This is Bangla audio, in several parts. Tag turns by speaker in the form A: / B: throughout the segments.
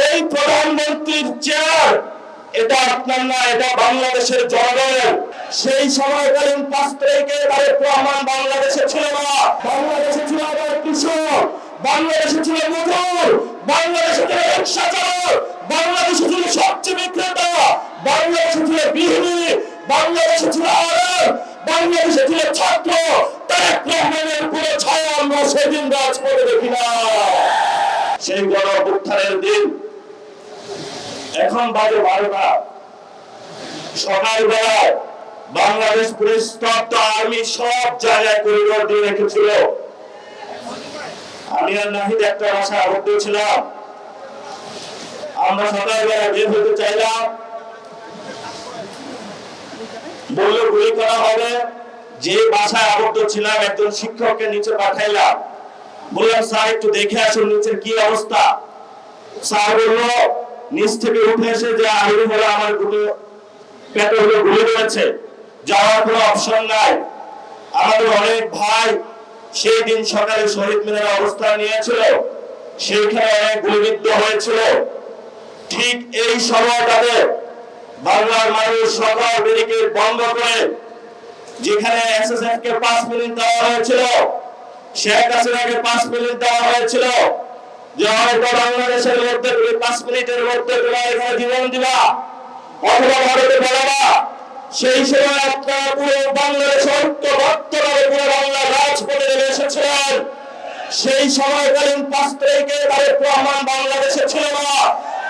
A: এই প্রধানমন্ত্রীর চেয়ার এটা আপনার না, এটা বাংলাদেশের জনগণের। সেই সময়কালীন 5 তারিখে তারেক রহমান বাংলাদেশে ছিল না। বাংলাদেশে ছিল আবার কৃষক, বাংলাদেশে ছিল মজুর, বাংলাদেশে ছিল রিক্সা চালক, বাংলাদেশে ছিল সবচেয়ে বিক্রেতা, বাংলাদেশে ছিল গৃহিণী, বাংলাদেশে ছিল আরব, বাংলাদেশে ছিল ছাত্র। তারেক রহমানের পুরো ছায়া আমরা সেদিন রাজপথে দেখি না। সেই গণ অভ্যুত্থানের দিন এখন বাজে 12টা। সকালবেলায় বাংলাদেশ পুলিশ স্তব্ধ, আর্মি সব জায়গায় করিডোর দিয়ে রেখেছিল। আমি আর নাহিদ একটা বাসায় আবদ্ধ ছিলাম। আমরা সকালবেলায় বের হতে চাইলাম, বললো গুলি করা হবে। যে বাসায় আবদ্ধ ছিলাম একজন শিক্ষককে নিচে পাঠাইলাম। বললাম স্যার একটু দেখে আসুন নিচের কি অবস্থা। স্যার বললো নিচ থেকে উঠে এসে যে আগুন হলো আমার পেটে হলো গুলি রয়েছে, যাওয়ার কোনো অপশন নাই। আমাদের অনেক ভাই সেই দিন সকালে শহীদ মিনারে অবস্থান নিয়েছিল, সেইখানে অনেক গুলিবিদ্ধ হয়েছিল। ঠিক এই সময়টাতে বাংলার মানুষ সকল ব্যারিকেড বন্ধ করে, যেখানে এসএসএফ কে 5 মিনিট দেওয়া হয়েছিল, শেখ হাসিনাকে 5 মিনিট দেওয়া হয়েছিল, যে হয়তো বাংলাদেশের মধ্যে 5 মিনিটের মধ্যে তোমরা এখানে জীবন দিবা অথবা ভারতে বেড়াবা। সেই সময় আপনারা পুরো বাংলাদেশ ঐক্যবদ্ধভাবে পুরো বাংলা রাজপথে নেমে এসেছিলেন। সেই সময়কালীন 5 তারিখে তারেক রহমান বাংলাদেশে ছিল না।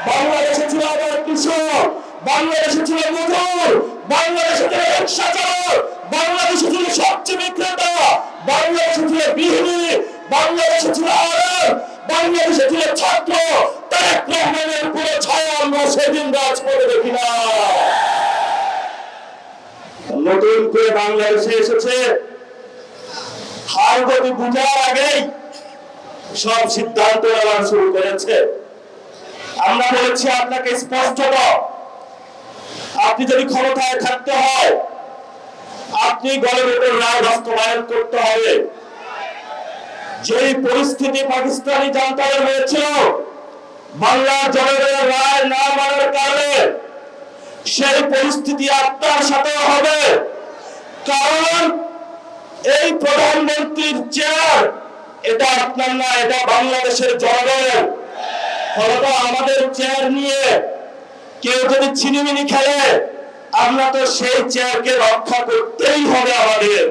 A: বাংলাদেশে ছিল আবার কৃষক, বাংলাদেশে ছিল মজুর, বাংলাদেশে ছিল রিক্সা চালক, বাংলাদেশে ছিল সবচেয়ে বিক্রেতা, বাংলাদেশে ছিল গৃহিণী, বাংলাদেশে ছিল আরব, বাংলাদেশে ছিল ছাত্র। তারেক রহমানের পুরো ছায়া আমরা সেদিন রাজপথে দেখি না। নতুন করে বাংলাদেশে এসেছে, হার গতি বুঝার আগেই সব সিদ্ধান্ত নেওয়া শুরু করেছে। আমরা বলেছি আপনাকে স্পষ্ট, আপনি যদি ক্ষমতায় থাকতে হয় আপনি গণভোটের রায় বাস্তবায়ন করতে হবে। যেই পরিস্থিতি পাকিস্তানি জান্তারে হয়েছিল বাংলার জনগণের রায় না মানার কারণে, সেই পরিস্থিতি আপনার সাথে হবে। কারণ এই প্রধানমন্ত্রীর চেয়ার এটা আপনার না, এটা বাংলাদেশের জনগণের। ফলত আমাদের চেয়ার নিয়ে কেউ যদি ছিনিমিনি খেলে আমরা তো সেই চেয়ারকে রক্ষা করতেই হবে আমাদের।